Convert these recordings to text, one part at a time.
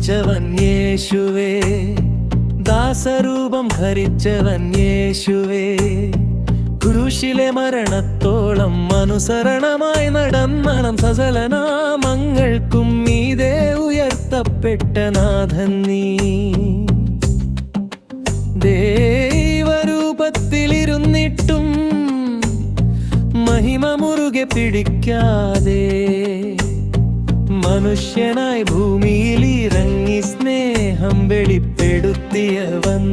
ജനിച്ചവൻ യേശുവേ, ദാസരൂപം ധരിച്ചവൻ യേശുവേ, ക്രൂശിലെ മരണത്തോളം അനുസരണമായി നടന്നണം സകലനാമങ്ങൾക്കും മീതെ ഉയർത്തപ്പെട്ട നാഥൻ നീ. ദൈവരൂപത്തിലിരുന്നിട്ടും മഹിമ മുറുകെ പിടിക്കാതെ മനുഷ്യനായി ഭൂമിയിൽ ഇറങ്ങി സ്നേഹം വെളിപ്പെടുത്തിയവൻ,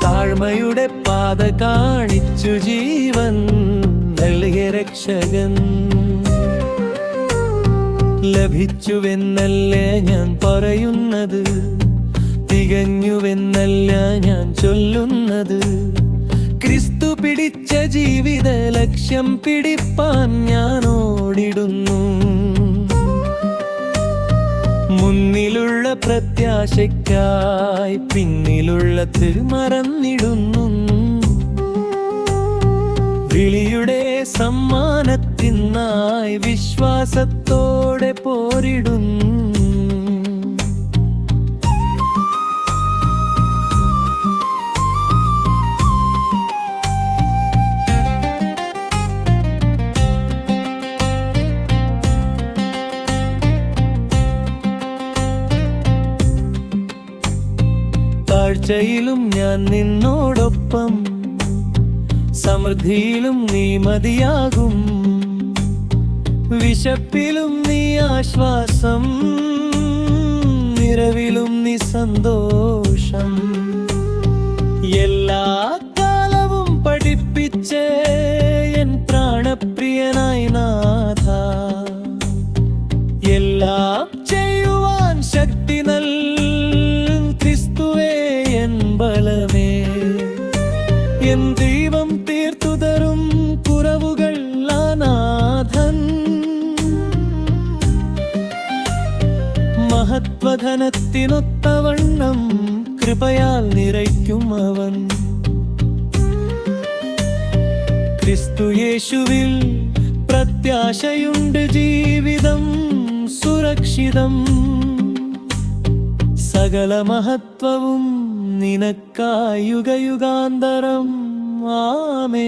താഴ്മയുടെ പാത കാണിച്ചു ജീവൻ നൽകിയ രക്ഷകൻ. ലഭിച്ചുവെന്നല്ല ഞാൻ പറയുന്നത്, തികഞ്ഞുവെന്നല്ല ഞാൻ ചൊല്ലുന്നത്, ക്രിസ്തു പിടിച്ച ജീവിത ലക്ഷ്യം പിടിപ്പാൻ ഞാൻ ഓടിടുന്നു. മുന്നിലുള്ള പ്രത്യാശയ്ക്കായി പിന്നിലുള്ളത് മറന്നിടുന്നു. വിളിയുടെ സമ്മാനത്തിനായി വിശ്വാസത്തോടെ പോരിടുന്നു. താഴ്ചയിലും ഞാൻ നിന്നോടൊപ്പം, സമൃദ്ധിയിലും നീ മതിയാകും, വിശപ്പിലും നീ ആശ്വാസം, നിറവിലും നീ സന്തോഷം. എല്ലാ കാലവും പഠിപ്പിച്ചേ എൻ പ്രാണപ്രിയനായി നാഥ, എല്ലാം ചെയ്യുവാൻ ശക്തി ക്രിസ്തുവേ എൻ ബലമേ. എൻ ദൈവം തീർത്തു തരും കുറവുകൾ നാഥൻ, മഹത്വധനത്തിനൊത്തവണ്ണം കൃപയാൽ നിറയ്ക്കും അവൻ. ക്രിസ്തു യേശുവിൽ പ്രത്യാശയുണ്ട്, ജീവിതം സുരക്ഷിതം, സകല മഹത്വവും നിനക്കായി യുഗയുഗാന്തരം. ആമേൻ.